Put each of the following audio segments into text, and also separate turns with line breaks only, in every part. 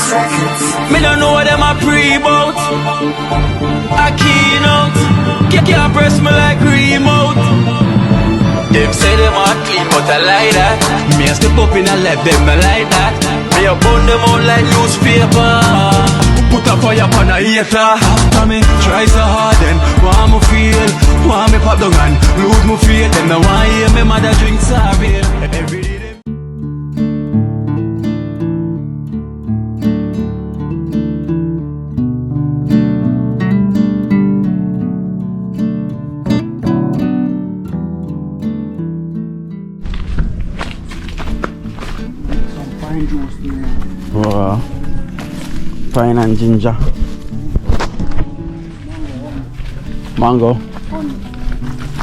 seconds.
Me don't know what them a pre-bout. A keynote. Can't press me like remote. Them say them a clean, but I like that. Me a step up in a left, them me like that. Me a burn them out like newspaper. Put a fire upon a hater. After me, try so hard then want me feel, want me pop down and lose me faith. Them no want hear me mother drink sorry. Every day them pine and ginger. Mango.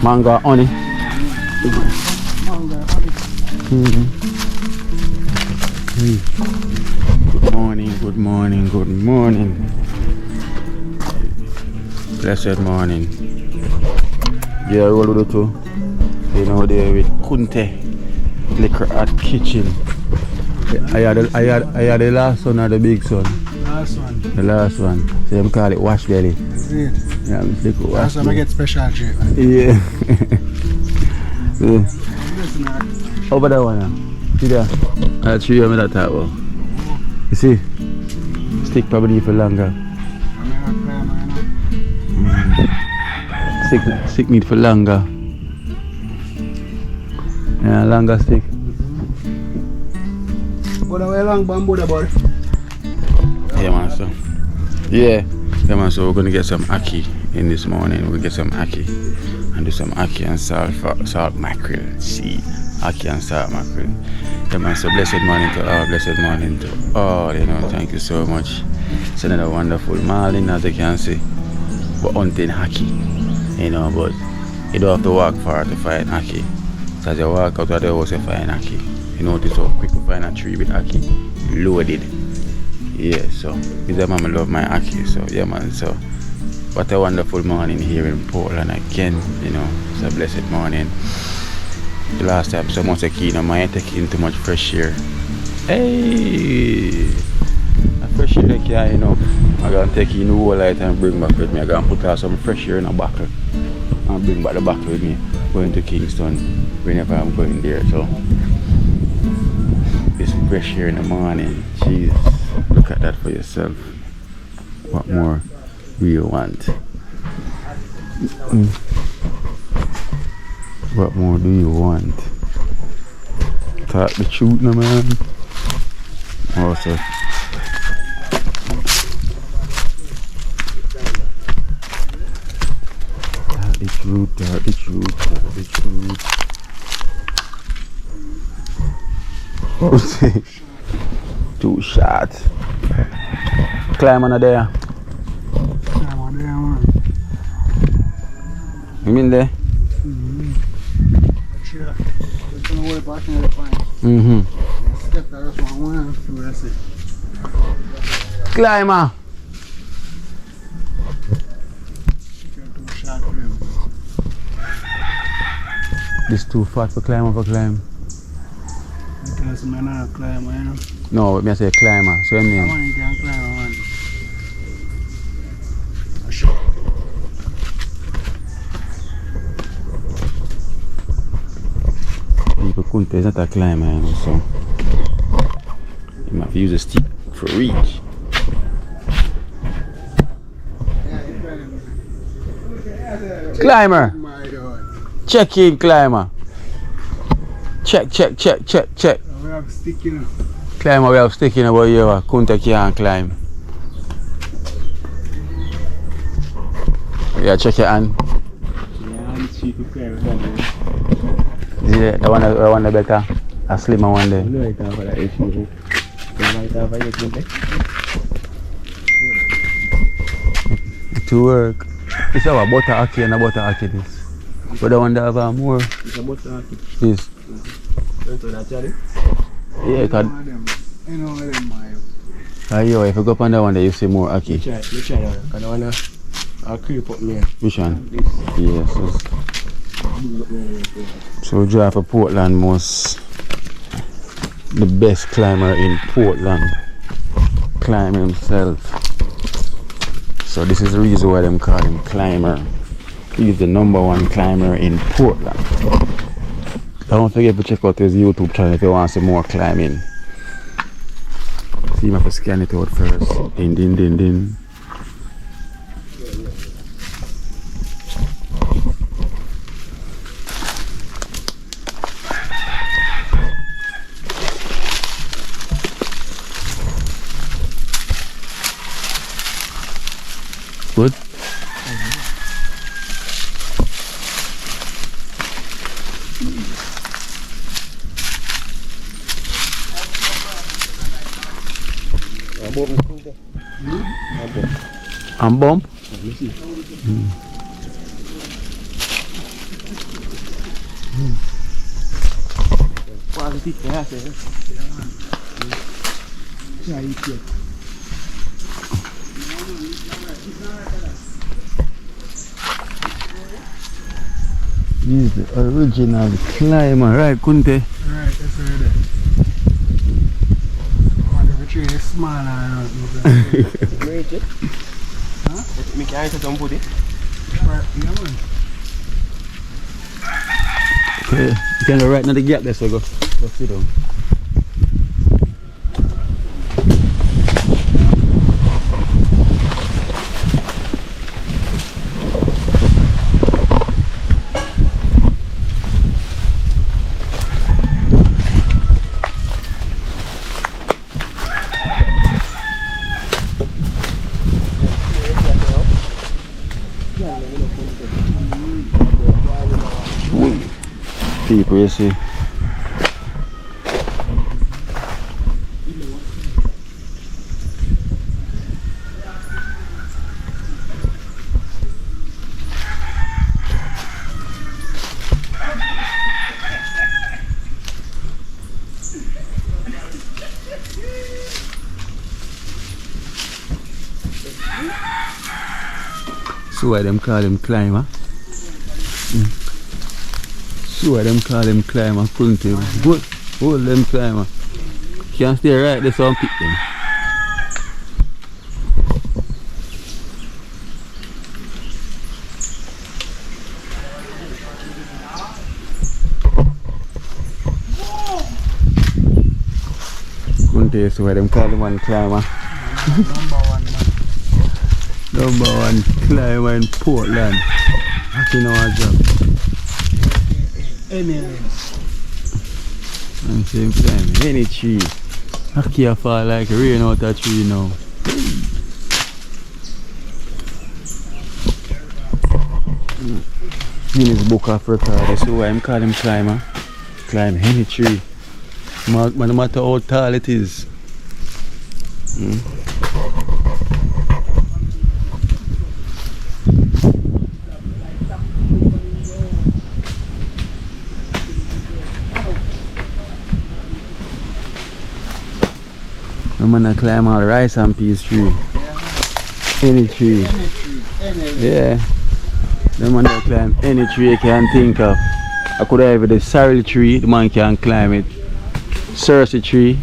Mango, honey. Good morning, good morning, good morning. Blessed morning. Yeah, roll with it too. You know, there with Kunte Liquor at Kitchen. I had the last one or the big son.
Last one.
The last one. So them call it wash belly.
That's it.
Yeah, I'm sick of wash.
Last time I get special treatment.
Yeah. Over that one now. See there? I'll show you what I'm talking about. You see? Stick probably for longer. Stick need for longer. Yeah, longer stick. Yeah man, so man, so we're gonna get some ackee in this morning. We'll get some ackee and do some ackee and salt mackerel. See, ackee and salt mackerel. Yeah man, so blessed morning to all, you know, thank you so much. It's another wonderful morning, as you can see. But hunting ackee, you know, but you don't have to walk far to find ackee. So as you walk out of the house you find ackee. You notice how quick we find a tree with ackee loaded. Yeah, so with them I love my ackee. So yeah man, so what a wonderful morning here in Portland again, you know. It's a blessed morning. The last time so much ackee, you know, I ain't taking too much fresh air. Hey, a fresh air can, you know. I'm gonna take in the whole light and bring back with me. I'm gonna put out some fresh air in a buckle and bring back the buckle with me going to Kingston whenever I'm going there. So it's fresh here in the morning. Jesus, look at that for yourself. What more do you want? What more do you want? Talk the truth now, man. Also, talk the truth, talk the truth, talk the truth. Too short. Climb on there.
Climb on there, man.
You mean there?
Sure. It's gonna work back in the fine. Step that up on one and two, that's it.
Climber.
Too short for him.
This too fat for climb over climb.
Because I'm not a climber, you know.
No, but I say climber, so I mean.
I want to climb, man.
People couldn't is not a climber, you know, so you have to use a stick for reach. Climber! Check in, climber. Check.
We have stick, you know.
Climber, we have stick in about you, couldn't can't climb. Yeah, check your hand. Yeah, the one the better, a slimmer one there. To work. It's our butter ackee and a butter ackee this. But the one that have more.
It's a butter ackee.
Yes. Yeah,
you know them,
if you go up on that one there you see more ackee.
try that. Because the one I'll creep up me.
Which one? Yes. So we drive for Portland, the best climber in Portland. climber himself. So this is the reason why them call him climber. He's the #1 climber in Portland. Don't forget to check out his YouTube channel if you want some more climbing. See if I have to scan it out first. Din din din din. Good? Ang bomb?
Quality gas, eh? Yeah, you get.
This is the original climber, right, Kunte?
Right, that's right. One of the tree is smaller.
Great, eh?
Huh?
Me carry some put it.
Yeah, man.
Okay, you can go right now the gap there, so go sit down. People, you see. So why them call him climber? So why them call him climber, couldn't you? Good, hold them climber. Can't stay right there, so pick them. Couldn't you? So why them call him one climber? #1 climber in Portland. That's in our job. And same time, any tree. Hanukkah fall like rain out of tree now. In his book of record, that's why I'm calling him climber. Climb any tree. No matter how tall it is. I'm gonna climb all the rice and peas tree. Any tree. Yeah. The man that climb any tree you can think of. I could have the sorrel tree, the man can climb it. Cersei tree.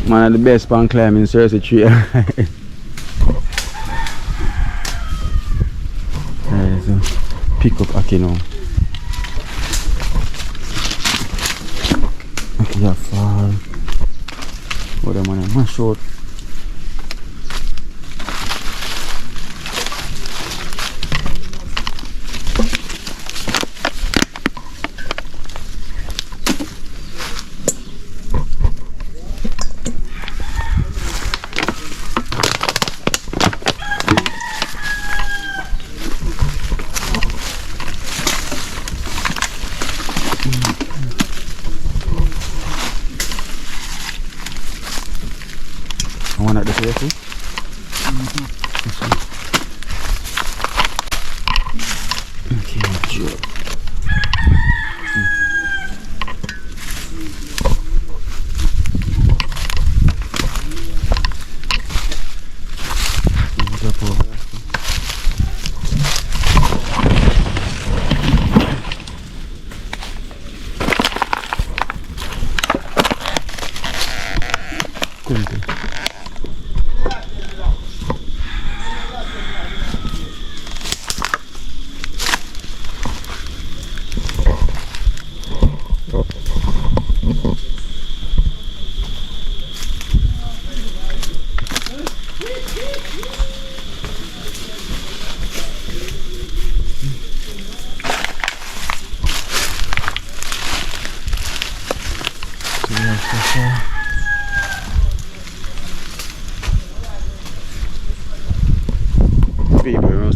Man the best man climbing Cersei tree. Alright, so pick up Aki now. Okay, you fall. What am I mash out? One at the face. Okay, sure.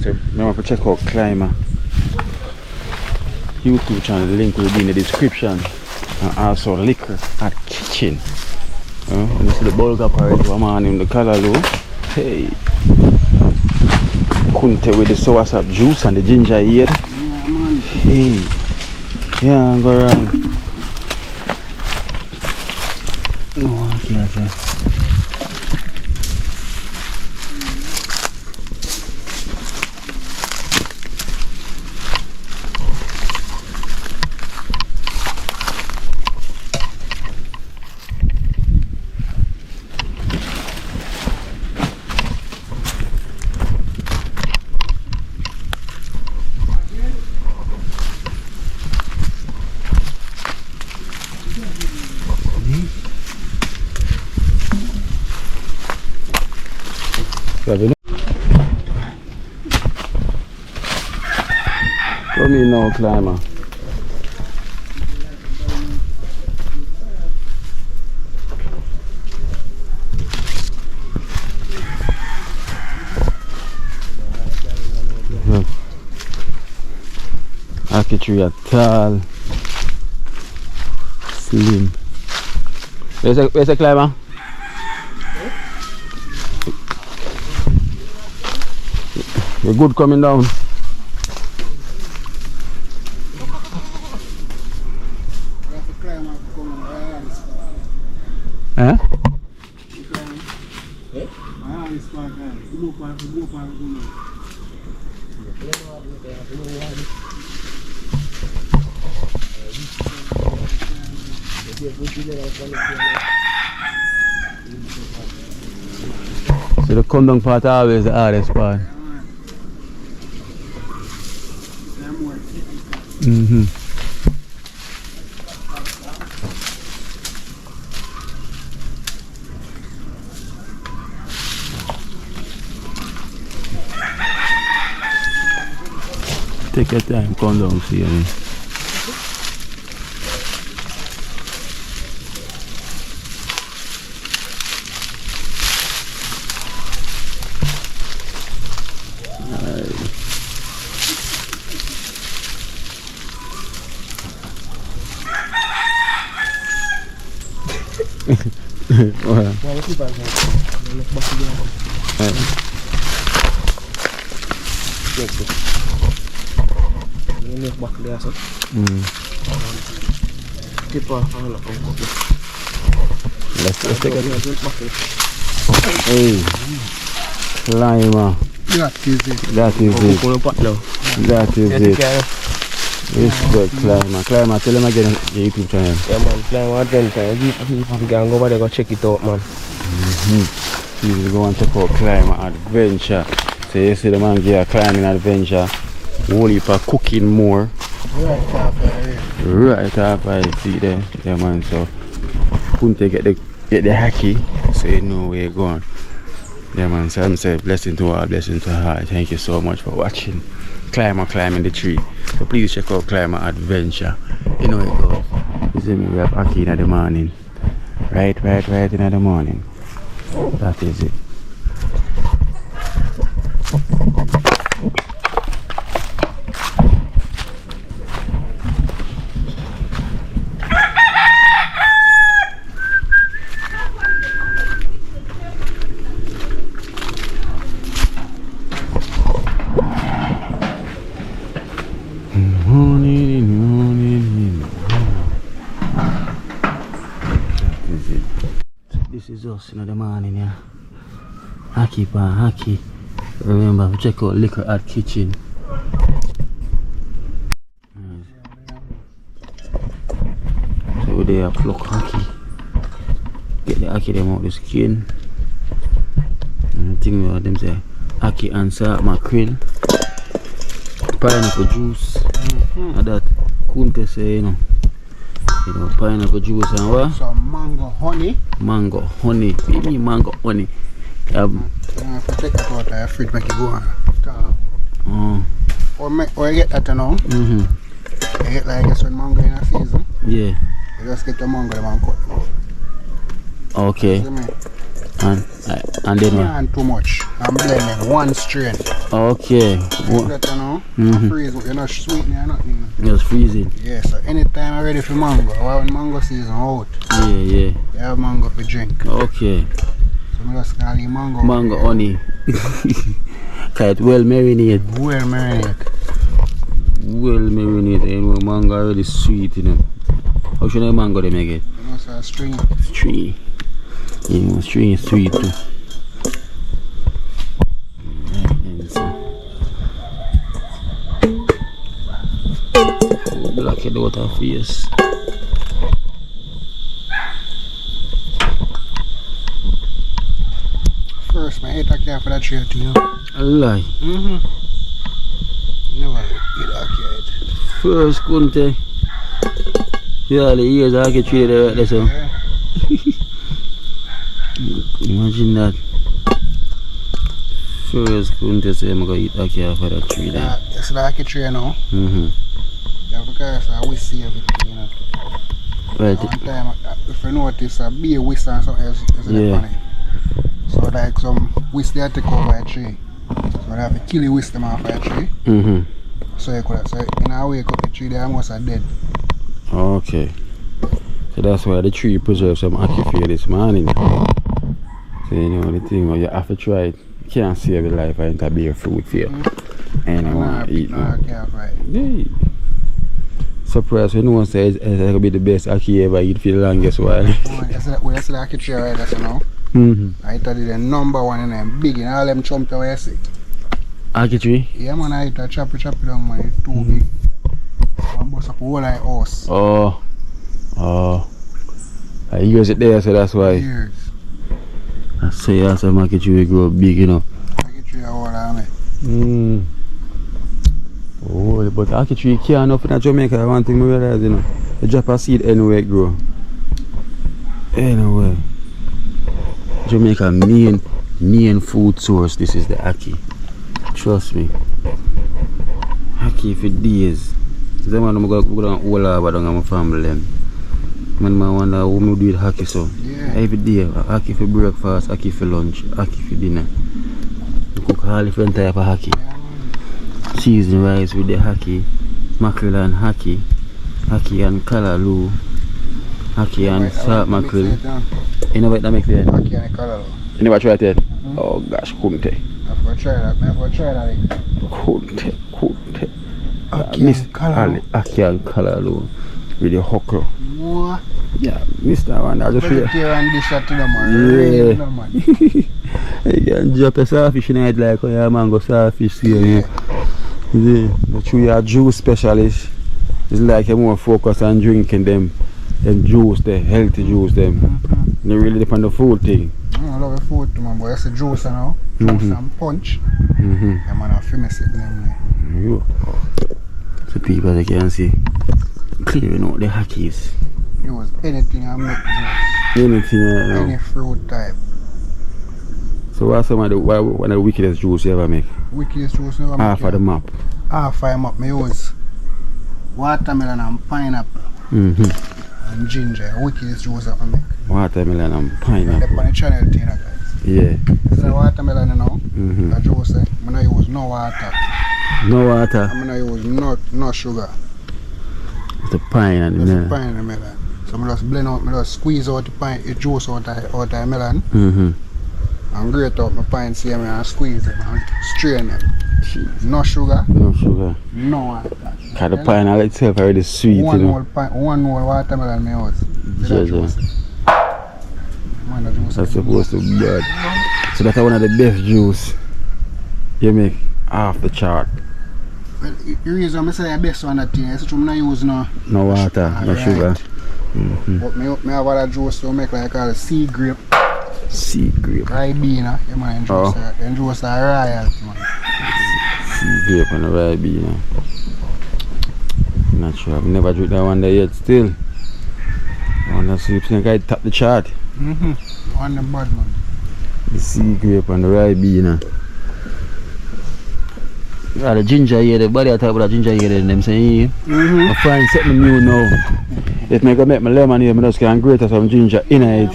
say, remember to check out Climber YouTube channel, the link will be in the description. And also Liquor at Kitchen. You see the bulk apparent one man in the callaloo. Hey. Kunte with the soursop juice and the ginger here.
Yeah, man.
Hey. Yeah, go around. No, okay. Come in now, Climber. Artistry are tall, slim. Where's the Climber? You're good coming down. Huh? So the come down part always the hardest part. Take your time, come down, see me. Let's take a hey, Climber.
That is it.
That is it. That is it. Respect Climber. Climber, tell him again your YouTube channel.
Yeah man, Climber Adventure. You can go over there go check it out man.
You go and check out Climber Adventure. So you see the man give a climbing adventure. Whole heap of cooking more. Right up I see there. Yeah man, so couldn't get the hacky, so you know where you're going. Yeah man, so I'm saying blessing to all, blessing to her. Thank you so much for watching Climber climbing the tree. So please check out Climber Adventure. You know it goes. You see me, we have hacky in the morning. Right in the morning. That is it. This is us in the morning, yeah. Hacky pan, hacky. Remember, check out Liquor at Kitchen. So they are pluck hacky. Get the hacky them out the skin. And the thing about them say hacky and salt mackerel. Pineapple juice. And that Kunte say, you know, pineapple juice and what?
Some mango honey.
Mango honey. What do you mean mango honey?
If you take that out of your fridge, make it go on. Or you get that now. You get like just one mango in a season.
Yeah.
You just get the mango and cut them out.
Okay.
See me?
And then what?
And too much. I'm blending one strain.
Okay.
That, you know, freeze, you're not sweetening or nothing.
Just freezing.
Yeah, so anytime I'm ready for mango, when mango season out,
Yeah.
you have mango for drink.
Okay.
So I just call it mango.
Mango honey. It's well marinated.
Well marinated.
Well marinated. You know, mango already sweet, you know. How should I mango they make it?
You know, so string.
Stringy. You know, stringy is sweet too. Block it out of face.
First, man, I hate that cat for that tree, you know.
A lie.
Never eat that cat.
First, Kunte. Yeah, the years I get treated right there, so.
Yeah.
Imagine that. First, Kunte say I'm going to eat that cat for that tree there.
It's like a tree, you know. Yeah, because we see everything, you know.
Right.
One time, if you notice, a beer whisk and something else is in the pan. So like some whisk they take over a tree. So they have to kill the whisk them off a tree. So you could, so in a way cut the tree they almost are dead.
Okay. So that's why the tree preserves some ackee for you this morning. So you know the thing, you have to try it. You can't save your life and be a fruit for you. And I want to eat now. Yeah. Surprise, you know, say it's going to be the best ackee ever eat for the longest while.
That's the ackee tree right there, so now. I thought it's the number one and them big in all them chump to where I see.
Ackee tree?
Yeah man, I eat a chop it down man, it's too big. I bust up a whole like horse.
Oh. I use it there, so that's why.
Years.
I say yeah, some ackee tree grow big, you know.
Ackee tree all on me.
Oh, but ackee tree can't enough in Jamaica, one thing I realize, you know. You drop a seed anywhere it grow. Anyway. Jamaica main food source, this is the ackee. Trust me. Ackee for days. The man I'm going to hold over down my family. Man, I wonder how we do with ackee so.
Yeah.
Every day, ackee for breakfast, ackee for lunch, ackee for dinner. We cook all different type of ackee.
Yeah,
Season rice with the ackee, mackerel and ackee and callaloo, ackee and salt mackerel. You know what that makes it?
Ackee and callaloo.
You never tried it? Oh gosh, couldn't it?
I've got to try that.
Couldn't it?
Ackee and callaloo.
With the okra.
What?
Yeah, Mr. One, I just feel.
Vegetarian dish that to them, man.
Yeah.
Really, no, man.
You can drop a saltfish in it like when you have mango saltfish here. Yeah. But through your juice specialist, it's like you're more focused on drinking them juice, the healthy juice them. They really depend on the food thing.
I love the food too, man, but that's the juice now. Juice and punch. Yeah, man, I finish it them.
So people they can see clearing out the hackies.
Use anything I make juice.
Anything
Any fruit type.
So what's one of the wickedest juice you ever make?
Wickedest juice you ever make?
Half of the map.
Half of the map, I use watermelon and pineapple. And ginger. Wickedest juice I make.
Watermelon and
They're
pineapple.
on the channel thing, guys.
Yeah.
So watermelon, you know, the juice, I don't use no water.
No water.
I don't use no sugar.
It's the pine and the
Just
melon.
the pine and the melon. So I just blend out, I just squeeze out the juice out of the melon. And grate out my pine same and squeeze them and strain them. No sugar.
No sugar.
No water.
Cause the pine all itself already sweet, you know.
One whole watermelon me use.
That's supposed to be bad. So that's one of the best juice you make off the chart.
Well, the reason I say the best one that thing is that I use no
water, no sugar.
But I have other juice to make like a sea grape.
Sea grape.
Ribena, you man, juice are royalty, man.
Sea grape and ribena. Not sure, I've never drink that one there yet still. I want to see if I can top the chart.
On the bad man.
The sea grape and the ribena. Yeah, the ginger here, the body I talk about the ginger here, them saying, I find something new now. If I go make my lemon here, I just can grate some ginger in it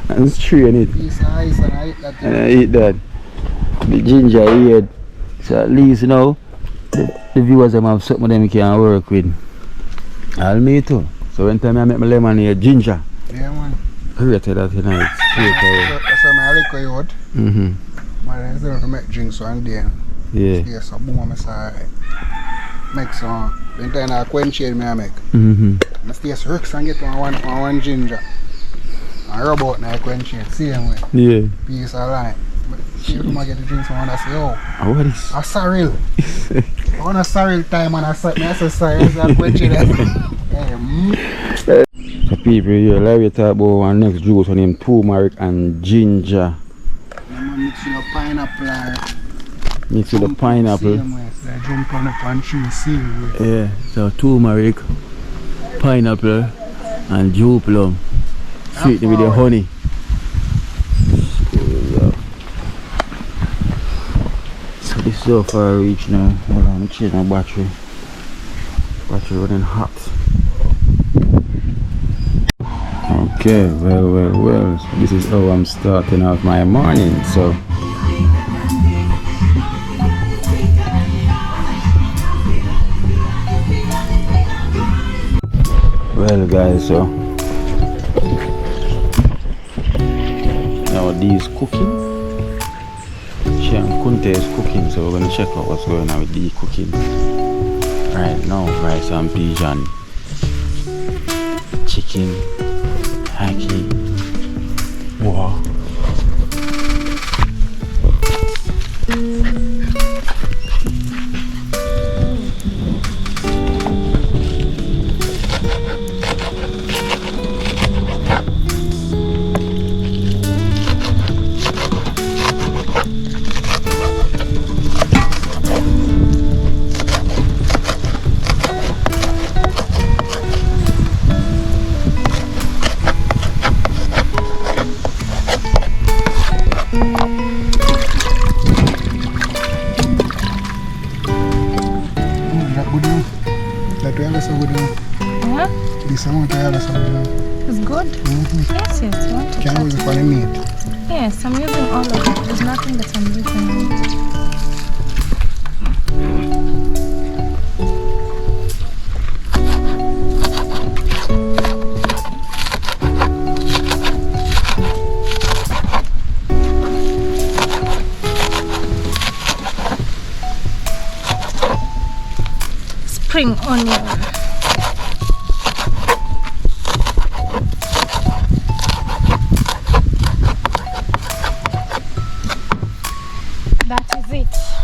and strain it.
Piece of ice and I eat that.
And I eat that. The ginger here. So at least now the viewers them have something them can work with. I'll me too. So when time I make my lemonade ginger.
Yeah man.
Rated that tonight.
That's why I like you out. I don't to make drinks one day.
Yeah.
Yes, I boom I make some. Then time I quench it I make. I stay rocks and get one ginger. I rub out and I quench it. Same way.
Yeah.
Piece of lime. But you don't get the drinks and I say, oh.
What is?
A sorrel. I want a sorrel time and I say sorry, I quench it.
So people here, like we talk about one next juice on him turmeric and ginger.
Mix with the pineapple.
Mix with the pineapple.
Jump on the pantry, see.
Yeah, so turmeric, pineapple and dew plum. Sweeten with the honey. So this is how far I reach now. Hold on, I'm changing my battery. Battery running hot. Okay, well. So this is how I'm starting out my morning. So well guys, so now these cooking. Kunte is cooking, so we're gonna check out what's going on with the cooking. Right now, rice and pigeon, chicken, haki. Wow.
It's good? Yes, you want to
Can I use it for the meat?
Yes, I'm using all of it. There's nothing that I'm using. Spring onion.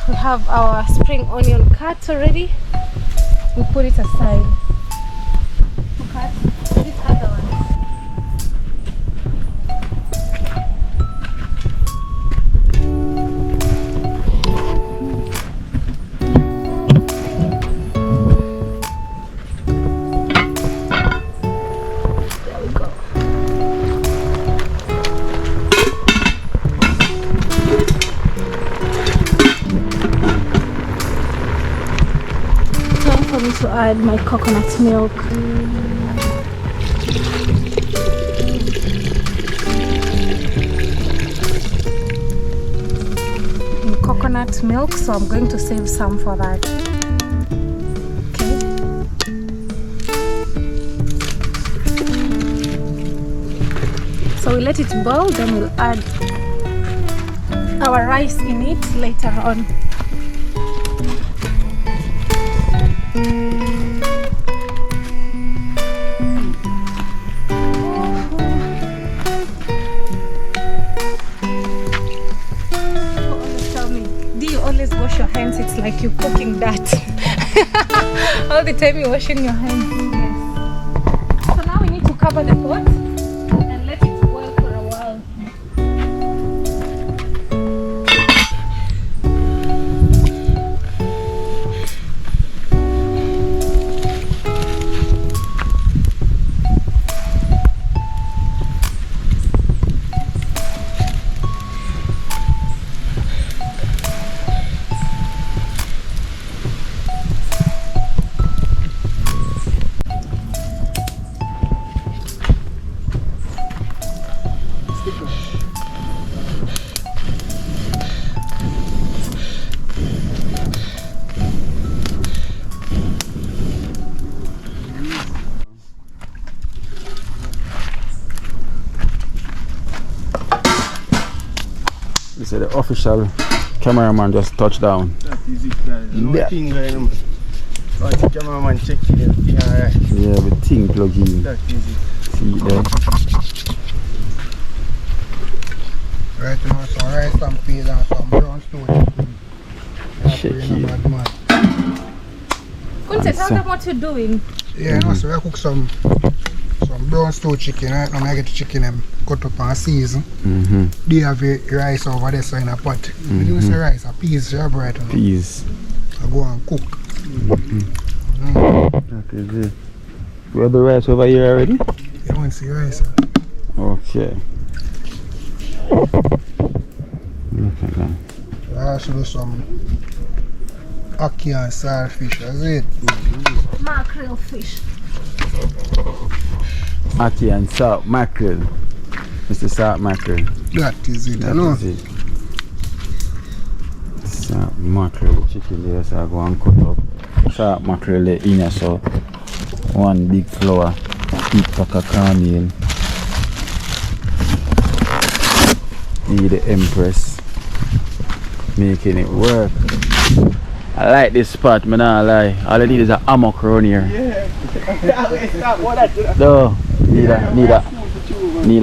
We have our spring onion cut already. We put it aside. Cut this other one. There we go. To add my coconut milk. Coconut milk, so I'm going to save some for that. Okay. So we let it boil, then we'll add our rice in it later on. Wash your hands, it's like you're cooking that. All the time you're washing your hands. Yes. So now we need to cover the pot and let it boil for a while.
This is the official cameraman just touched down.
That is it, guys. No thing going on. But the cameraman checking it. Yeah, right.
Yeah, the thing plug in.
That is it.
See it there.
Right now, some rice and peas and some brown stew chicken.
Check it.
Kunte, tell them what you're doing.
Yeah, no, so I cook some brown stew chicken. Right now, I get the chicken and cut up and season. They have the rice over there so in a pot. I do say rice, a peas, sharp right now.
Peas.
I go and cook.
That is it. We have the rice over here already?
You want to see rice?
Okay. Look at that.
I also do some ackee and saltfish, that's it.
Mackerel fish.
Ackee and salt mackerel. Mr. Salt mackerel.
That is it, I
That
know.
is it. Salt mackerel chicken there, so I go and cut up salt mackerel there in here, so one big flour, big pack of cornmeal. Need the Empress. Making it work. I like this spot, man, I lie. All I need is a hammock around here.
Yeah. What I do?
No, need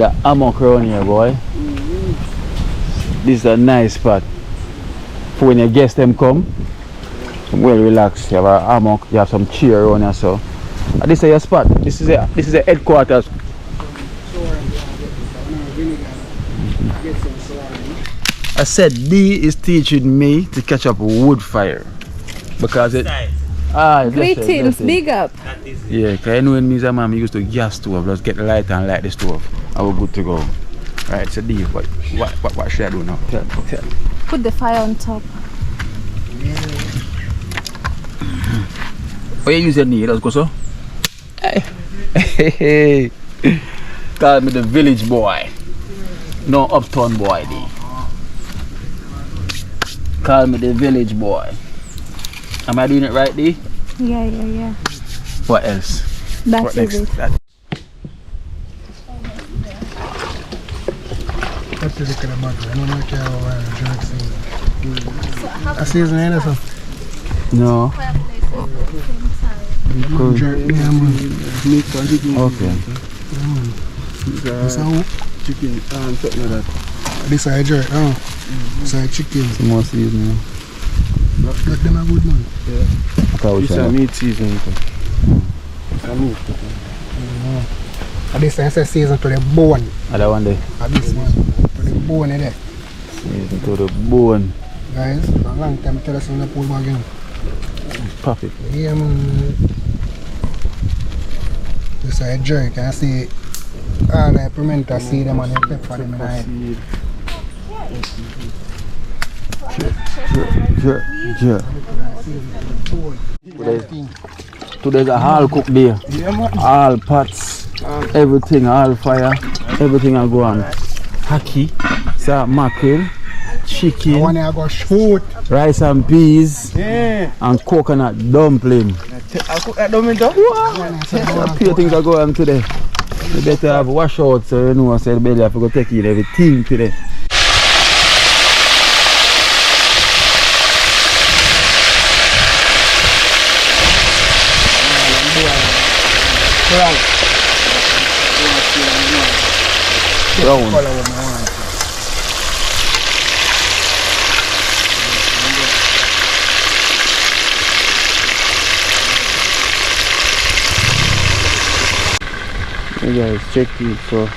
a hammock around here, boy. This is a nice spot. For when your guests them come, well relaxed. You have a hammock, you have some chair around here, so. And this is your spot. This is a headquarters. I said D is teaching me to catch up wood fire because it.
Greetings, big up.
Yeah, because I know when me and mom used to gas stove, just get the light and light the stove. I was good to go. Right, so D, what should I do now? Tell.
Put the fire on top.
Oh, you use your knee, let's go so. Hey. Call me the village boy. No uptown boy, D. Call me the village boy. Am I doing it right, D?
Yeah.
What else?
That
What
is
next?
it.
That's the look at the mackerel. I don't know how jerk season. A season ain't it, so?
No.
Jerk, yeah, man.
Okay.
This is
Chicken and something like that.
this is jerk, this is chicken.
Some more seasoning.
But them are good, man.
This is meat seasoning. It's a meat.
And this is season to the bone.
Other one there.
And this one to the bone there.
Season to the bone.
Guys, for a long time, tell us when I pull back in.
Perfect.
Yeah, man. This is a jerk. I see all the pimento seed them and the pepper them in it.
Jerk. Today's a all cook day. All pots, everything, all fire, everything I go on. Haki, salt mackerel, chicken,
One I go shoot.
rice and peas,
Yeah.
and coconut dumpling.
I'll cook that dumpling too.
A few things I go on today. You better have wash out so you know I said belly have to go take in everything today. Brown.
You guys check it, so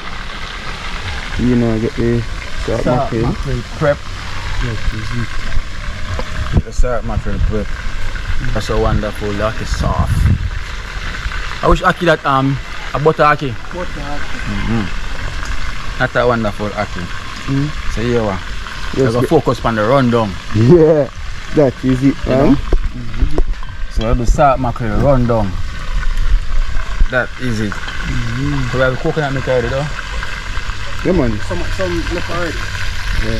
you know get the salt mackerel
prep.
Yes,
Get the salt mackerel prep. That's so wonderful. That is soft. I wish Aki that a butter Aki. Not that wonderful Aki. So here we
Yes,
go focus on the rundown.
yeah, that is it,
You know? So the salt mackerel rundown. That is it. So we have coconut milk already though.
Yeah, man.
Some left already.
You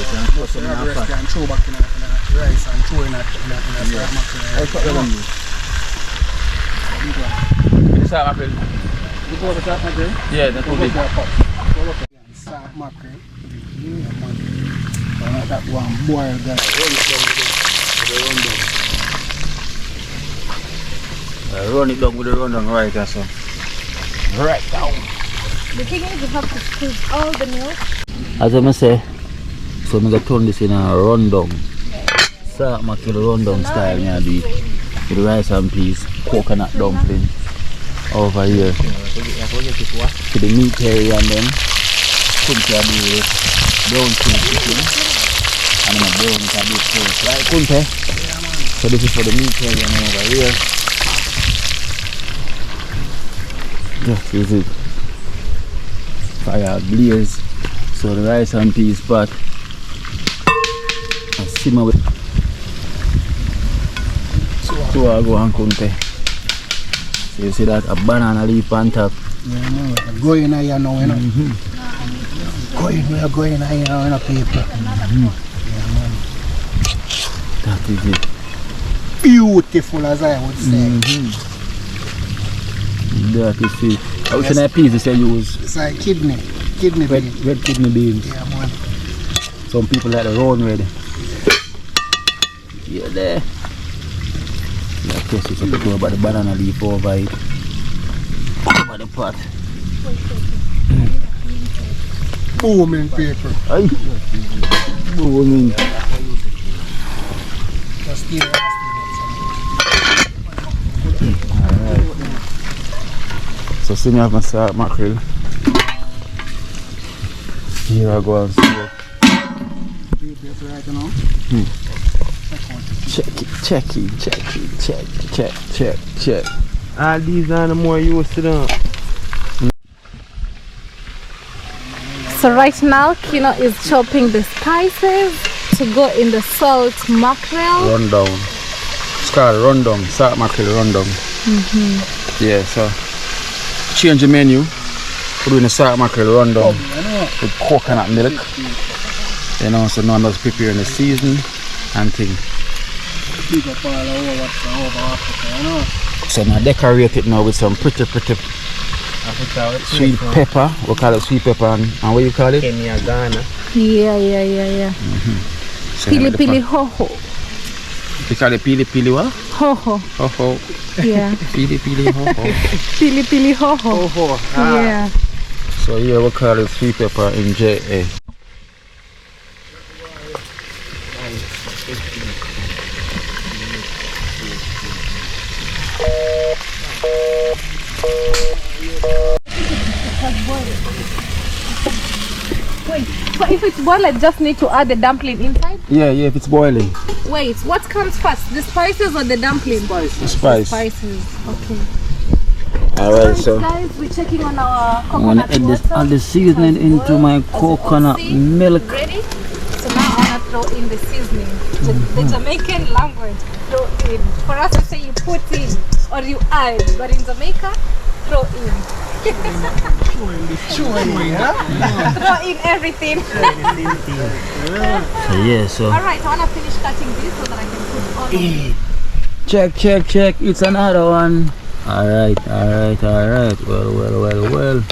can put some in
Rice
the pot.
can throw back in a rice and throw in a salt mackerel.
The salt mackerel.
You go with salt mackerel?
Yeah, that's too big.
Salt mackerel. Yeah, man. that one boil guy.
Run it down with the rundown right there, so. Right down.
The thing is you have to squeeze all the milk.
As I say, so I'm going to turn this in a rundown. Salt mackerel rundown style, yeah, with rice and peas, coconut dumpling over here. To the meat area and then Kunte do with brown chicken. And then brown can be first, right Kunte? So this is for the meat area over here. Just is it. Fire blaze. So the rice and peas pot. And simmer with. So I go and Kunte. So you see that a banana leaf on top.
Yeah, no, go in here now, you know. Go in here now, in a paper.
That is it.
Beautiful, as I would say.
That is it. How much of peas you use?
It's like kidney beans.
Red kidney beans.
Yeah, man.
Some people like the round red. Yeah, there. Yeah, of course, it's a bit about the banana leaf over it. Over the pot.
Booming paper.
Aye. Booming.
Just steal it.
Alright. So see me have my salt mackerel. Here I go and see it.
Right now.
Check.
All these are the more used to them.
So right now Kino is chopping the spices to go in the salt mackerel.
Rundown. It's called rundown. Salt mackerel rundown. Yeah, so change the menu. We're doing a salt mackerel rundown with coconut milk. You know, so now I'm just preparing the seasoning and thing. So now decorate it now with some pretty sweet pepper. We call it sweet pepper and what you call it?
Kenya, Ghana.
Yeah.
So
Pili hoho.
We call it pili what?
Hoho.
Hoho.
Yeah.
Pili hoho.
Pili hoho.
Hoho.
Yeah.
So here we call it sweet pepper in JA.
Wait, so if it's boiled, I just need to add the dumpling inside?
Yeah, if it's boiling.
Wait, what comes first? The spices or the dumpling?
Spice.
Spices, okay.
Alright, so
guys, we're checking on our
I'm gonna
coconut
add this
water.
all the seasoning into my coconut milk.
Ready? So now I want to throw in the seasoning. The Jamaican language, throw in. For us to say you put in or you add, but in Jamaica, throw in. Throw in everything.
So yeah, so
Alright, I want to finish cutting this so that I can put all of it.
check, it's another one. Alright. Well.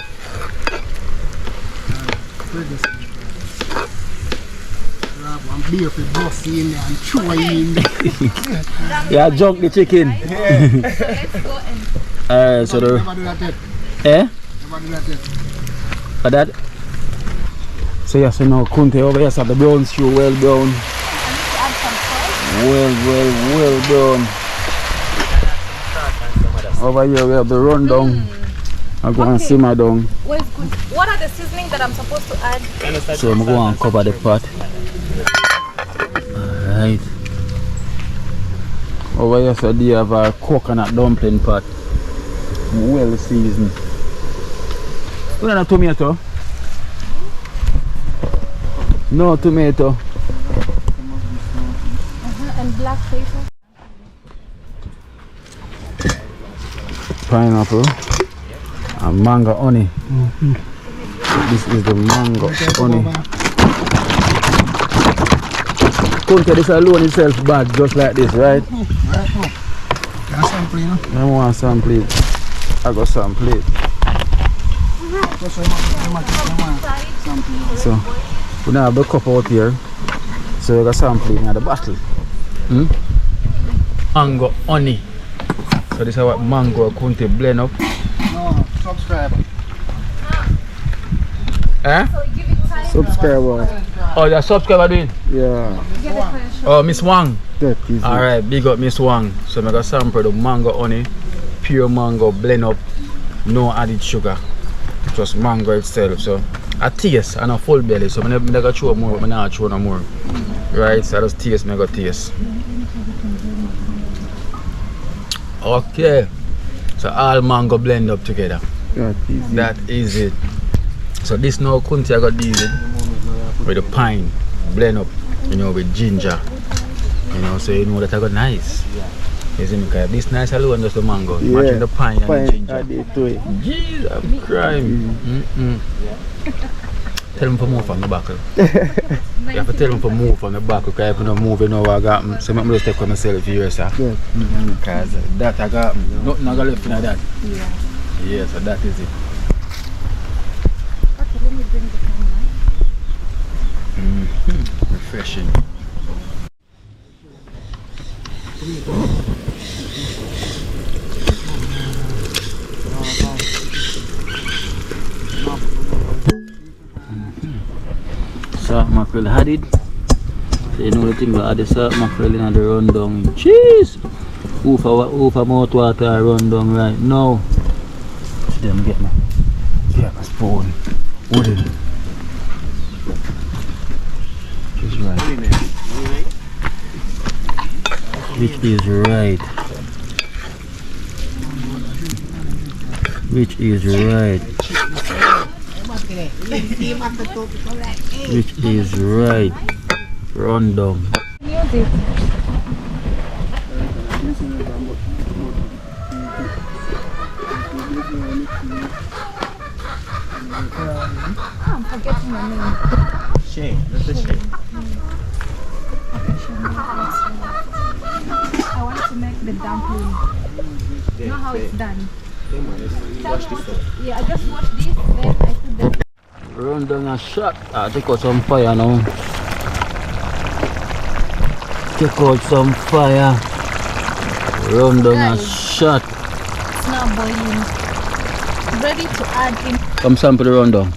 Beer for bossy in there and chew in.
Yeah, junk the chicken.
So let's go and
Alright, so the
Never do that yet.
eh?
Never do that yet.
For that. So yeah, so now Kunte over here have the brown stew well brown.
add some salt.
Well done. Over here we have the rundown. I'm going to simmer down.
Where's good? What are the seasonings that I'm supposed to add?
So I'm going to cover the pot. Alright. Over here so they have a coconut dumpling pot. Well seasoned. We don't have tomato. No tomato.
And black pepper.
Pineapple and mango honey. This is the mango honey. Kunte, this alone itself bad, just like this, right?
Right now. Can I sample, you know?
I want some plate. I got some plate.
Just so you want sample.
So we now have the cup out here. So we got sample in the bottle. Mango honey. So this is what mango kunti blend up.
No, subscriber.
Eh?
Subscriber.
Oh, the subscriber doing?
Yeah.
Oh, Miss Wang.
That is it.
Alright, big up Miss Wang. So I got sample the mango honey, pure mango blend up, no added sugar. Just mango itself. So a taste and a full belly. So I never show more, but not show no more. Right, so I just taste, I got taste. Okay. So all mango blend up together.
That is it.
That is it. So this now kunti I got these with the pine blend up, you know, with ginger. You know, so you know that I got nice. You see me, this nice alone just the mango.
Yeah.
Imagine the pine and the ginger.
Jeez,
I'm crying. Tell him to move from the back. You have to tell him to move from the back because if you don't move, you know what I got. So I'm just take myself here, sir. Because that I got nothing I got left in that. Yeah, so that is it.
Okay, let me bring the camera.
Refreshing. Salt mackerel had it. So you know the thing about the salt mackerel in the rundown. Cheese! Oofa mouth water rundown right now. So them get my spoon. Wooden. Which is right. Which is right. Which is right. Which is right. Rundown.
Music. I'm forgetting my name.
Shay, that's the Shay.
I want to make the dumpling. You know how it's done? Yeah, I just wash this, then I put the...
Run down a shot. Take out some fire now. Take out some fire. Run down a shot.
It's now boiling. Ready to add in.
Come sample the rundown.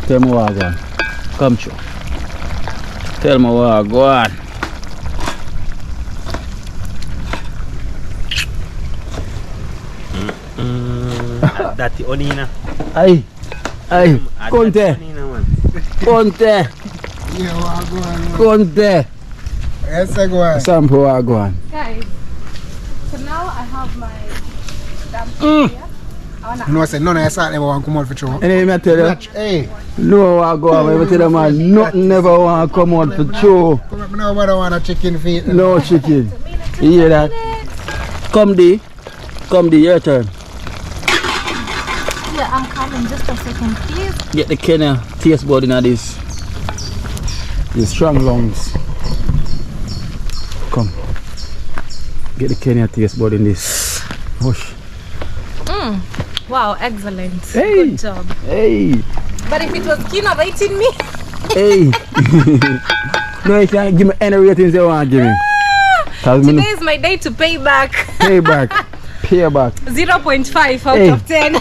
Tell me what I got. Come show. Tell me what I got.
That's the onina.
Ay, Conte, Conte,
Yeah, what go on?
Conte.
Yes, I go on.
Sample what I got.
Guys, so now I have my dumpling here. I wanna
You know, I said none of us never want to come out for show.
And then I tell you,
Hey,
no what I got. I tell you man, nothing never want to come out for show.
come up now, but I want a chicken feet.
No chicken. You hear that? Come D, your turn.
Yeah, I'm coming. Just a second, please.
Get the Kenya taste bud in this. These strong lungs. Come. Get the Kenya taste bud in this. Whoosh.
Wow, excellent.
Hey.
Good job.
Hey.
But if it was Kino rating me,
Hey. No, you can't give me any ratings you want to give me.
today is my day to pay back.
Pay back. Pay back.
0.5 out
Hey.
of 10.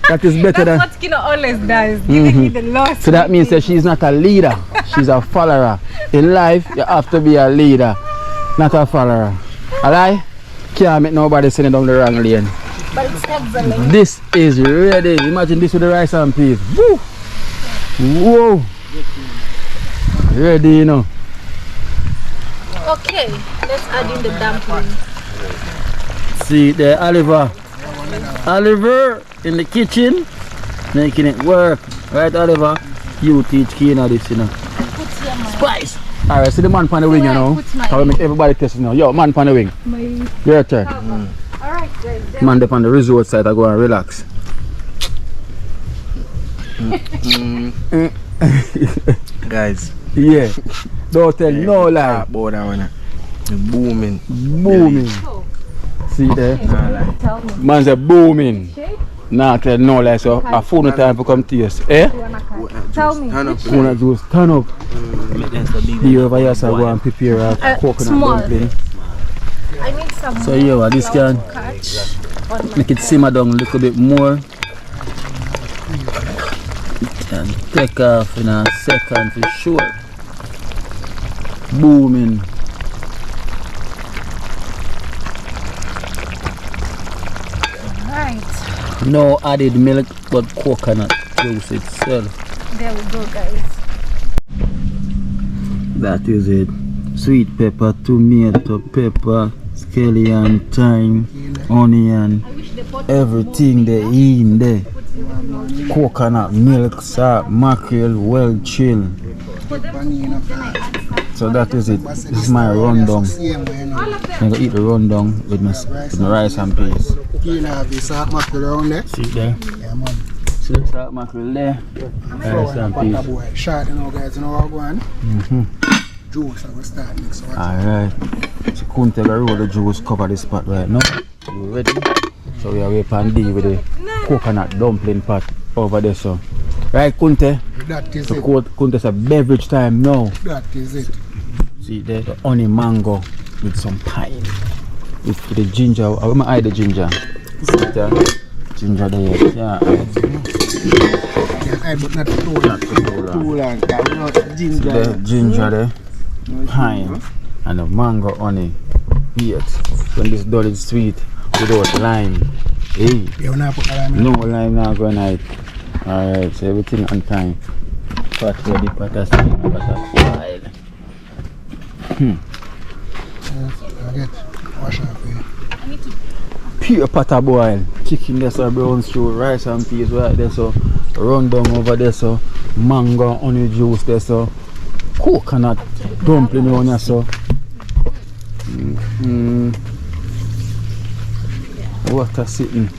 That is better
That's
than.
what Kino always does, giving me the loss.
So that means that she's not a leader. She's a follower. In life, you have to be a leader, not a follower. Alright? Can't make nobody send it down the wrong lane.
But it's excellent.
This is ready. Imagine this with the rice and peas. Woo! Whoa! Ready, you know.
Okay, let's add in the dumpling.
See there, Oliver. Oliver in the kitchen, making it work. Right, Oliver? You teach Kina this, you know.
Put here my...
Spice! Alright, see the man on the wing, you know. I will make everybody test it now. Yo, man on the wing. Your turn.
Alright, guys.
Man up on the resort side, I go and relax.
Guys,
Yeah. Don't tell no lie.
about that one. Booming.
Booming. See there?
Tell me.
Man's a booming.
Shape?
Nah, tell no lie, so a phone time for come taste. Eh?
You wanna cut? Tell me.
Coconut juice, turn up. You over here, so go and prepare a coconut
small.
dumpling.
I need some
So yeah, this can make it simmer down a little bit more. It can take off in a second for sure. Booming.
Right.
No added milk, but coconut juice itself.
There we go, guys.
That is it. Sweet pepper, tomato, pepper, scallion, thyme, onion, everything they in there. Coconut, milk, salt, mackerel, well chilled. So that is it. This is my rundown. I'm gonna eat the rundown with my rice and peas.
Salt mackerel around there.
See there?
Yeah, man.
See the salt mackerel there? Rice and peas.
Short, you know, guys, you know what I'm going? Juice, I'm going to start mix.
Alright. So Kunte gonna roll the juice, cover the spot right now. You ready? So we are waiting D with the coconut dumpling pot over there. So right, Kunte?
That is
so
it.
Kunte's a beverage time now.
That is it.
See there, the honey mango with some pine. With the ginger. I will add the ginger. See there? Ginger there. Yeah.
Yeah, but not too long. Too long. Ginger.
The ginger there. Pine. And the mango honey. Yes. When this done it's sweet without lime. Hey.
You not put lime in?
No lime now going out. Alright, so everything on time. Pot ready, pot as pot oil.
Wash up here.
Pure pot of boil. Chicken there, so brown stew, rice and peas right there, so rundown over there, so mango, honey juice there, so coconut dumpling on there, so water sitting.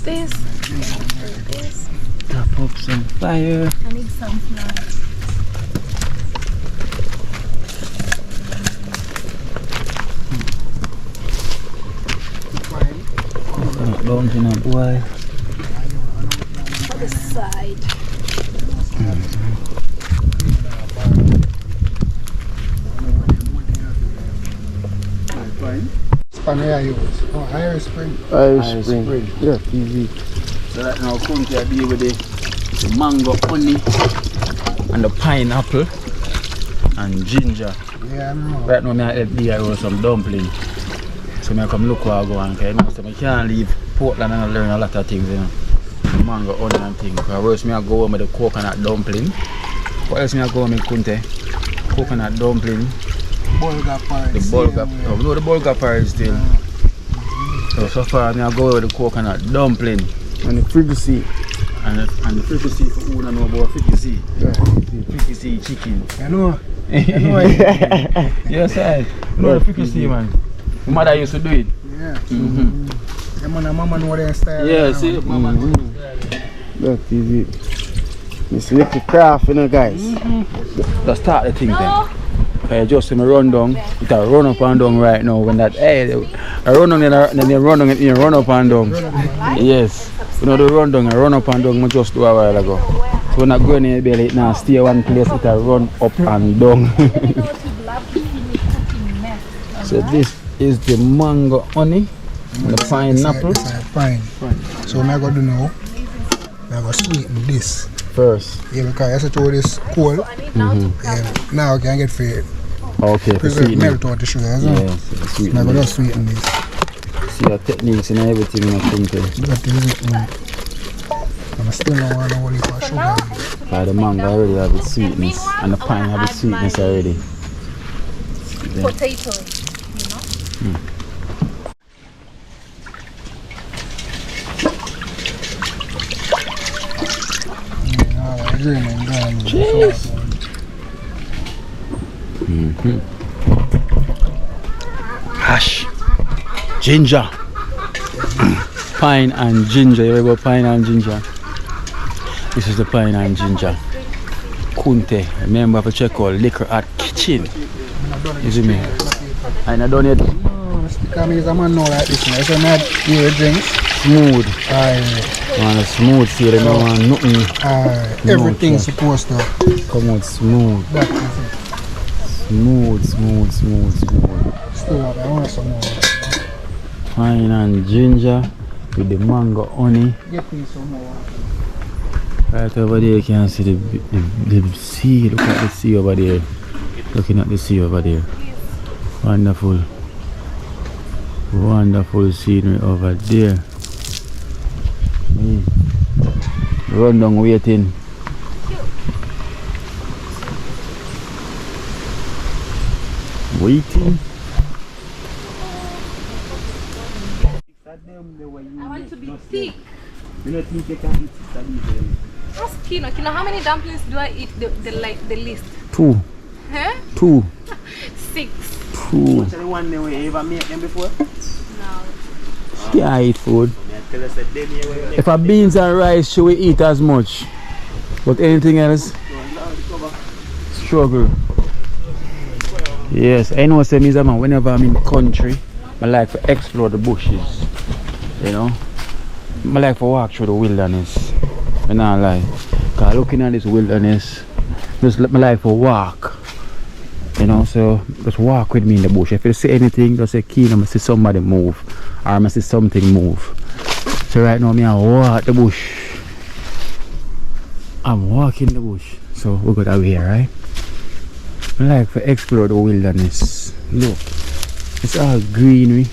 This.
Tap up some fire.
I need some flour.
Dumpling and boil.
For the side.
Span here you use. Oh, Irish Spring.
Irish Spring. Yeah, easy. So that now come to deal with the mango honey and the pineapple and ginger.
Yeah, I know.
Right now I help DIY some dumpling. So I come look where I go and you know, so I can't leave Portland and learn a lot of things, you know. The mango honey and things. Because first I go home with the coconut dumpling. What else I go home with Kunte? Coconut dumpling.
Bulgur porridge.
The bulgur, oh, no, the bulgur porridge still. So far, I go with the coconut dumpling and the fricassee. And the fricassee for who don't know about fricassee.
Yeah.
The fricassee chicken.
You know?
Yes, I know the fricassee, man. My mother used to do it.
Yeah. Your man and mama know their style.
Yeah, see, mama know the style. That is it. This little craft, you know, guys. Let's start the thing then. I just see me run down, it a run up and down right now. When that, I run down and then run down and then run up and down. Yes. You know the run down and run up and down I just do a while ago. So when I go in the belly, it now stay one place, it a run up and down. So this is the mango honey and the pineapple.
Fine. So what I'm going to do now, I'm going to sweeten this.
First.
Yeah, because I said this cold. Yeah, now I can get fed.
Okay, for
Because
sweetening.
melt out the sugar as well.
Yes, for sweetening.
I'm going to sweeten this.
See the techniques and everything in the country.
That is it. I'm still not want to hold it for sugar.
The mango already have its sweetness and the pine have its sweetness already.
Potatoes, you know?
Cheers. Hash. Ginger. Pine and ginger. You heard about pine and ginger? This is the pine and ginger.
Kunte. Remember to check out Liquor at Kitchen. You see me? I not done yet.
No, because me is a man now like this. I say not beer drinks.
Smooth.
Aye.
Man, a smooth feel. I don't want nothing.
Aye.
No,
Everything's
sir.
supposed to.
Come out smooth.
That is it.
Smooth.
Still have I want some more.
Pine and ginger with the mango honey.
Get me some more.
Right over there you can see the sea. Look at the sea over there. Looking at the sea over there. Wonderful. Wonderful scenery over there. Run down waiting. Waiting.
I want to be thick.
You don't think you can eat it?
Ask Kino. Kino, how many dumplings do I eat the least?
2.
Huh?
2.
6.
2.
What's the one that we ever made them before?
No.
Can't eat food.
Tell us that them here where you
If a beans and rice, should we eat as much? But anything else? Struggle. Yes, I know say me man, whenever I'm in country, I like to explore the bushes. You know? I like to walk through the wilderness. I not lie. Cause looking at this wilderness, just let my life to walk. You know, so just walk with me in the bush. If you see anything, just say keen, I see somebody move. Or I see something move. So right now I walk the bush. I'm walking the bush. So we got away, right? I like to explore the wilderness. Look. It's all greenery,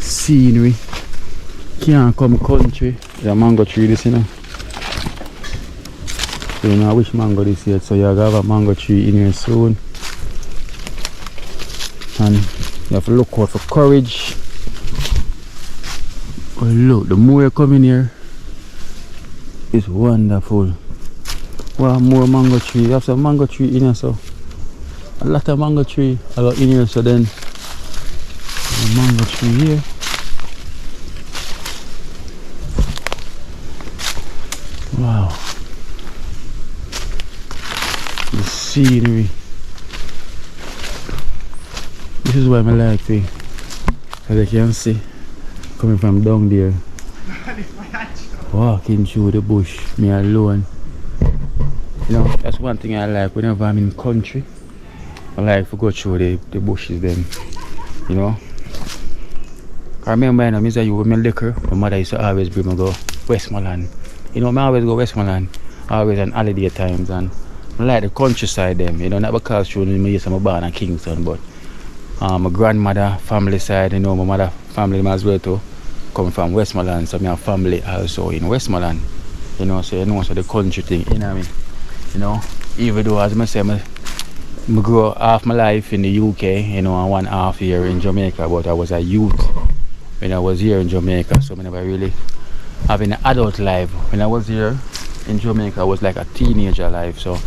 scenery. Can't come country. There's a mango tree this, you know. So you know I wish mango this year, so you have a mango tree in here soon. And you have to look out for courage. Oh look, the more you come in here, it's wonderful. Wow, more mango tree. You have some mango tree in here, so a lot of mango tree I got in here, so then a mango tree here. Wow. The scenery. This is why I like it. As you can see, coming from down there, walking through the bush, me alone. You know, that's one thing I like whenever I'm in country. I like to go through the bushes then, you know. I remember, you know, I you with my liquor, my mother used to always bring me go Westmoreland. You know, I always go Westmoreland, always on holiday times, and I like the countryside them, you know, not because through me I'm born in Kingston, but my grandmother family side, you know, my mother family as well too, come from Westmoreland, so I have family also in Westmoreland, you know, so you know, so the country thing, you know what I mean, you know, even though as I say, I grew half my life in the UK, you know, and 1.5 year in Jamaica, but I was a youth when I was here in Jamaica, so I never really having an adult life. When I was here in Jamaica, I was like a teenager life, so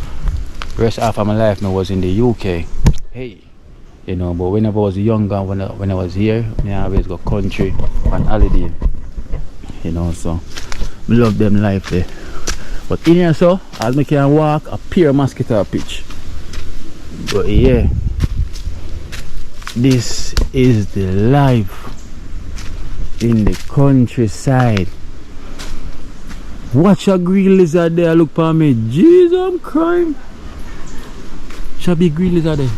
the rest half of my life I was in the UK. Hey, you know, but whenever I was younger, when I was here, I always go country on holiday, you know, so I love them life there. But in here, so as I can walk, a pure mosquito pitch. But yeah, this is the life in the countryside. Watch a green lizard there, look for me. Jesus, I'm crying. Shall be green lizard there.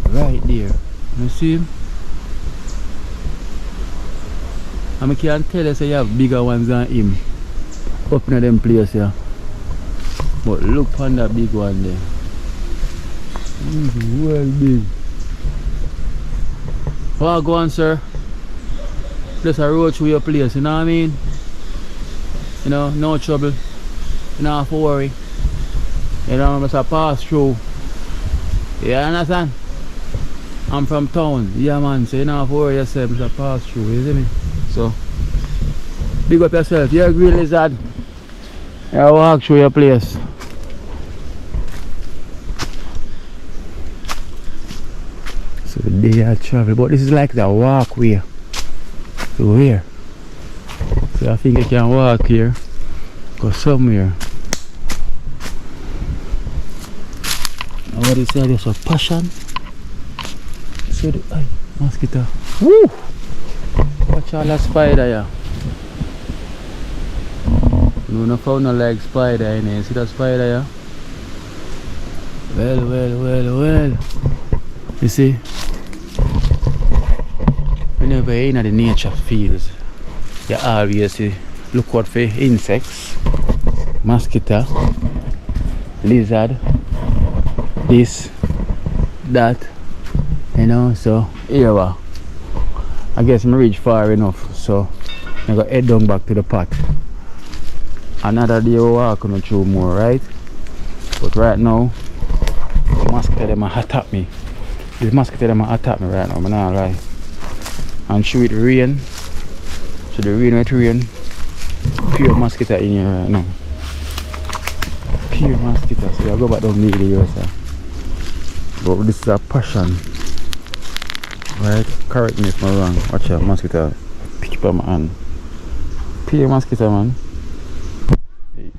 Right there. You see him? And I can tell you, so you have bigger ones than him. Up in them place here. But look on that big one there. It's well big. Well, go on, sir. Just a road through your place, you know what I mean? You know, no trouble. You don't have to worry. You know, I'm just a pass through. You understand? I'm from town. Yeah, man. So you don't have to worry yourself. Just a pass through. You see me? So, big up yourself. You're a green lizard. You walk through your place. So they are travel, but this is like the walkway to here. So I think I can walk here, go somewhere.
What is that? There's a passion. See the mosquito. Woo! Watch all that spider here. No found no like spider in here. See that spider here? Well. You see? Whenever you're in the nature fields, you always see, look out for insects, mosquito, lizard, this, that, you know. So here we are. I guess I reach far enough, so I got head down back to the pot. Another day we walk on through more, right? But right now, the mosquito them attack me. The mosquito them attack me right now, I'm not lie. And show it rain. So the rain with rain. Pure mosquito in here right now. Pure mosquito. So I go back down the here, sir. But this is a passion. Right? Correct me if I'm wrong. Watch out, mosquito. Pick up my hand. Pure mosquito, man. Hey.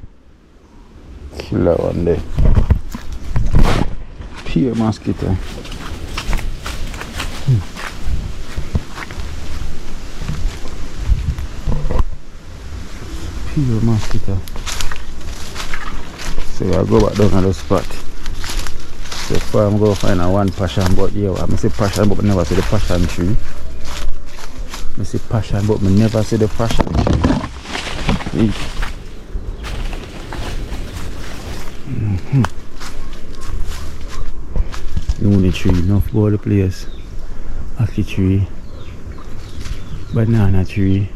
Killer one day. Pure mosquito. Pure mosquito. So I go back down to the spot. So far I'm going to find a one passion, but yeah, I see passion but I never see the passion tree. I see passion but I never see the passion tree. Noni tree, enough about the place. Aki tree, banana tree.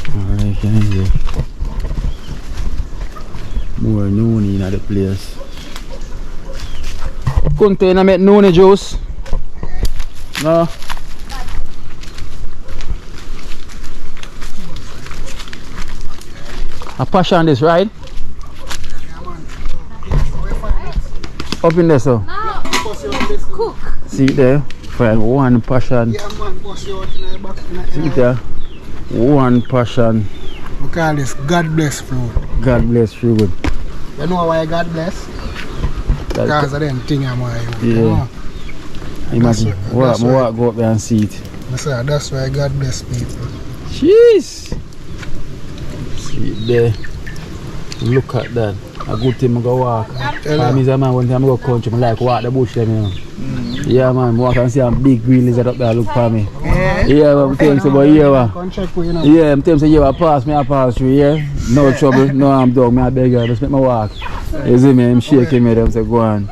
Alright, can I hear more noni in the place? Couldn't make noni juice? No. A passion this, right? Up in there, so?
No, cook.
See there? Find one passion. See there? One passion.
We call this God bless fruit.
God bless fruit.
You know why God bless? Because of them thing I'm
yeah. Imagine, walk go up there and see it.
That's why God bless people.
Jeez. See it there. Look at that. A good thing I go walk. I'm a man one time I go country, I like walk the bush them, you know. Yeah man, walk and see a big green lizard up there look for me. Yeah, I'm telling you, but yeah, I'm telling you, I pass through, yeah. No trouble, no I'm done, I beg you, just make my walk. You see me, I'm shaking me, I'm saying go on.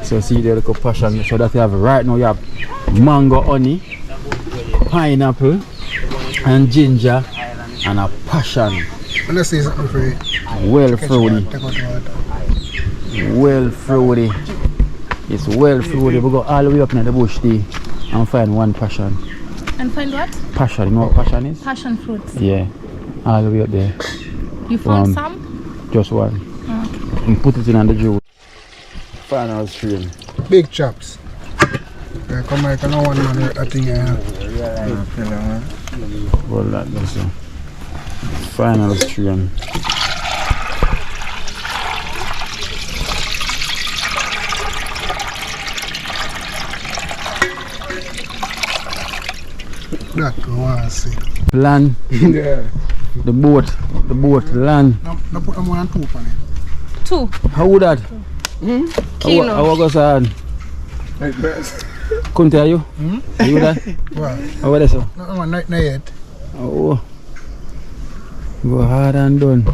So see there, look at passion. So that you have right now, you have mango honey, pineapple, and ginger, and a passion.
Let's say something for you.
Well fruity. Well fruity. It's well fruity. We go all the way up in the bush tea and find one passion.
And find what?
Passion. You know what passion is?
Passion fruits.
Yeah. All the way up there.
You found some?
Just one.
Okay.
And put it in the juice. Final stream.
Big chops. Come here, can I one man I think
Well that does so. Final stream.
That I want to see.
Land.
Yeah.
The boat, land.
No put them on 2 on it.
2.
How would that?
Kilo.
How goes on?
Like best.
Couldn't tell you? Are you that?
What?
How was that so?
No, not yet.
Oh. Go hard and done.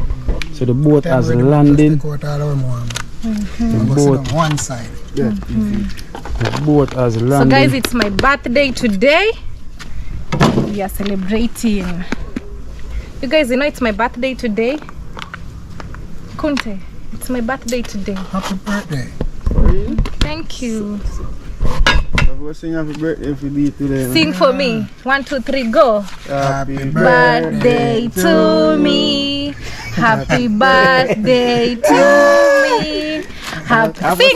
So the boat has landed. The boat
on one side. Yeah.
The boat has landed.
So guys, it's my birthday today. We are celebrating. You guys, you know it's my birthday today. Kunte, it's my birthday today.
Happy birthday.
Thank you.
We'll sing happy birthday if you do it today.
Sing for me. 1, 2, 3, go.
Happy
Birthday to me. Happy birthday to me. Sing.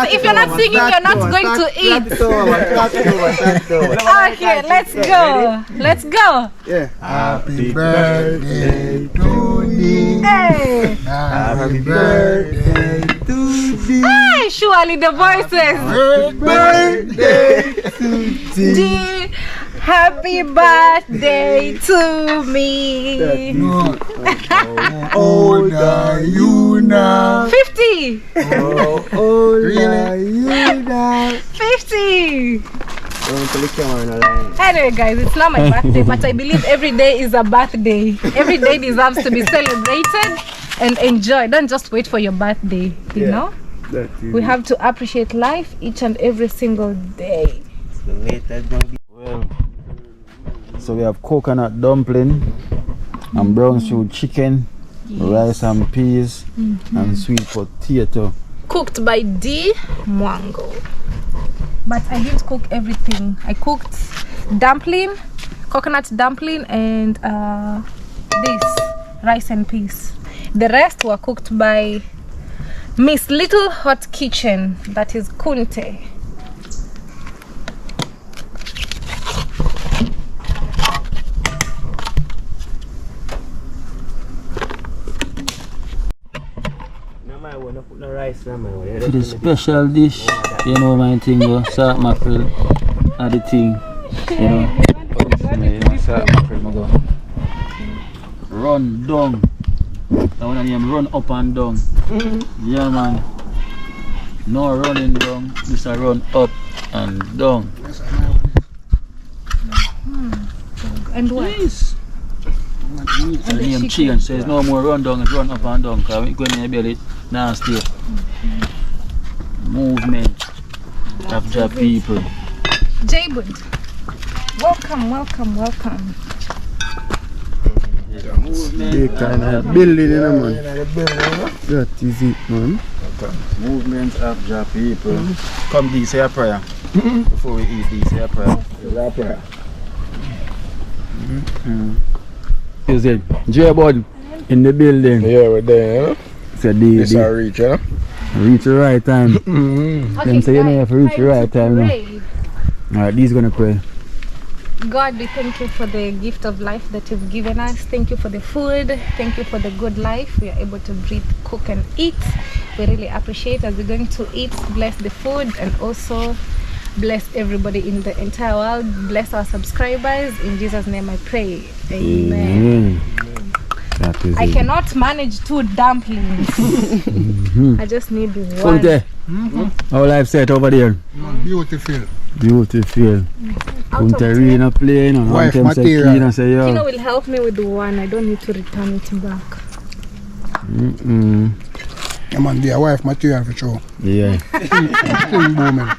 If you're not singing, you're not going to eat. Okay, let's go.
Yeah.
Happy birthday to me.
Hey.
Happy birthday to me.
Hey. Hey, surely the voices.
Birthday to
D. Happy birthday to me.
How old are you now?
50.
How old are you now?
50.
Don't tell the camera no line.
Anyway, guys, it's not my birthday, but I believe every day is a birthday. Every day deserves to be celebrated and enjoyed. Don't just wait for your birthday, you know? We have to appreciate life each and every single day.
The latest gonna be.
Well, so we have coconut dumpling and brown stew chicken, rice and peas, and sweet potato.
Cooked by D. Mwango. But I didn't cook everything. I cooked dumpling, coconut dumpling, and this rice and peas. The rest were cooked by Miss Little Hot Kitchen, that is Kunte.
Put no rice no man.
For the special dish, you know my thing though, salt mackerel are the thing, you know. Salt mackerel I go. Run down. That one name run up and down. Yeah man. No running down, this a run up and down.
And what?
Yes. The name change says no more run down, it's run up and down, because when you go in your belly, nasty. Movement of the people.
Jabud, welcome, welcome, welcome.
Big kind of building, you know, man. That is it, man.
Movement of the people. Come, D, say a prayer. Before we eat, D, say a prayer. Say a prayer. Is it J-Bud in the building?
Yeah, we're there, you know?
Say D,
This our reach, you know?
reach the right time.
Okay,
Them say you know you have to reach the right time now.
pray.
Alright, D's gonna pray.
God, we thank you for the gift of life that you've given us. Thank you for the food. Thank you for the good life. We are able to breathe, cook, and eat. We really appreciate as we're going to eat. Bless the food and also bless everybody in the entire world. Bless our subscribers. In Jesus' name I pray. Amen.
That is
I
it.
cannot manage 2 dumplings. I just need one.
Kunte, how life set over there?
Beautiful.
Beautiful.
Out of
Kunte
10.
really not playing. And
Wife
one time say
material.
keen and say yo.
Kino will help me with the one. I don't need to return it back.
Yeah, man, their wife material for sure.
Yeah.
Thing booming.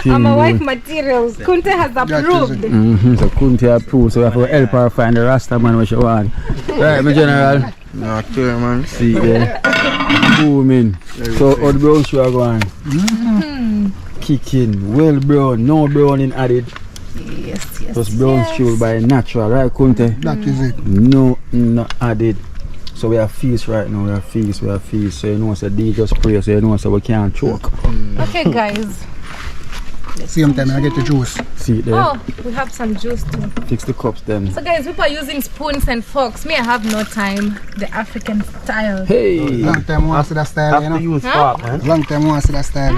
I'm a wife materials. Kunte has approved.
So Kunte approved, so we have to help her find the Rasta man what she want. Right, my general.
No, clear, man.
See there. Booming. So how the brown sugar going? Kicking. Well brown, no browning added.
Yes, yes.
Just brown sugar by natural, right Kunte?
That is it.
No, not added. So we have feast right now, we have feast. So you know, so D just pray, so you know, so we can't choke.
Okay, guys.
Same time I get the juice.
See it there?
Oh, we have some juice too.
Fix the cups then.
So, guys, people are using spoons and forks. Me, I have no time. The African style.
Hey!
Long time I want to see that style, you
Have to
know?
use fork, man.
Long time I want to see that style.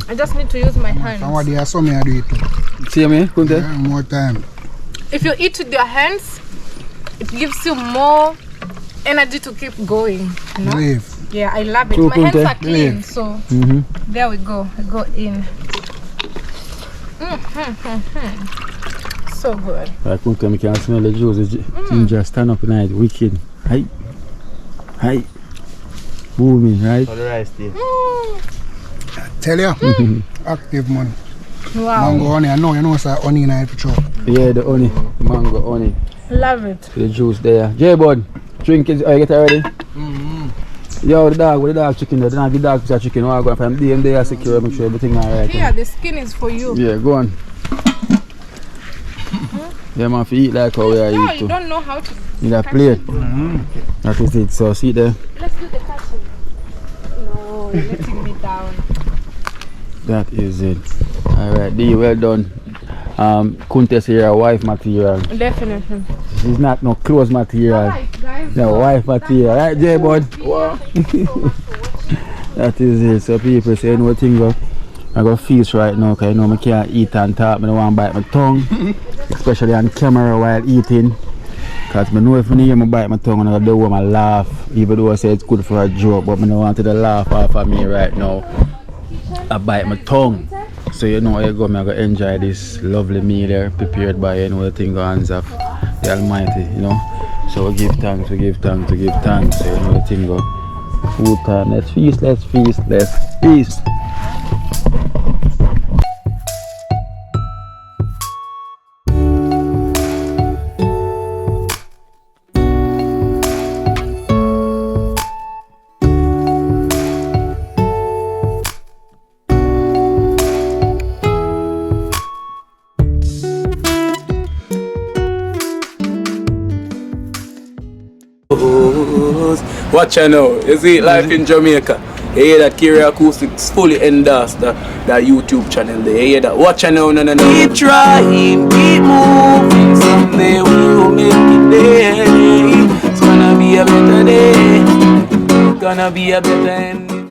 I just need to use my hands.
Somebody else saw me I do it too.
See me, Kunte?
Yeah, more time.
If you eat with your hands, it gives you more energy to keep going. You know?
Believe.
Yeah, I love it.
True,
My hands
Kunte.
are clean, so there we go. I go in. So good.
Right, Kunte, I can smell the juice. The ginger stand up tonight, wicked. Hi. Hi. Booming, right?
For the rice there.
Tell you, active man.
Wow.
Mango honey, I know, you know, sir, honey in it for sure.
Yeah, the honey, mango honey.
Love it.
The juice there. J-Bud, drink it. Are you get it ready? Yo, the dog, with the dog chicken there. Don't have the dog piece of chicken. I'll go from them there, secure, make sure everything alright.
Here, the skin is for you.
Yeah, go on. Yeah, man, if you eat like how we are
No,
eat
you
too.
don't know how to.
In a plate. That is it. So see there.
Let's do the catching. No, you're letting me down.
That is it. Alright, D, well done. Kunte say you're a wife material.
Definitely.
She's not no clothes material.
Alright, guys.
No wife material. Right, J-Bud?
Wow. Thank you so much for watching.
That is it. So people say, you know, thing go. I got feast right now because you know I can't eat and talk. I don't want to bite my tongue, especially on camera while eating. Because I know if I hear me bite my tongue and I don't want to laugh, even though I say it's good for a joke, but I don't want to laugh off of me right now. I bite my tongue. So you know, I go, I'm going to enjoy this lovely meal there prepared by, you know, the thing hands of the Almighty, you know. So we give thanks, we give thanks, we give thanks. So you know, the thing go. Food time, let's feast, let's feast, let's feast.
Watch out now, you see life in Jamaica. You hear that Kiri Acoustics fully endorsed that YouTube channel there. You hear that? Watch out now, no. Keep trying, keep moving. Someday we will make it there. It's gonna be a better day. Gonna be a better end.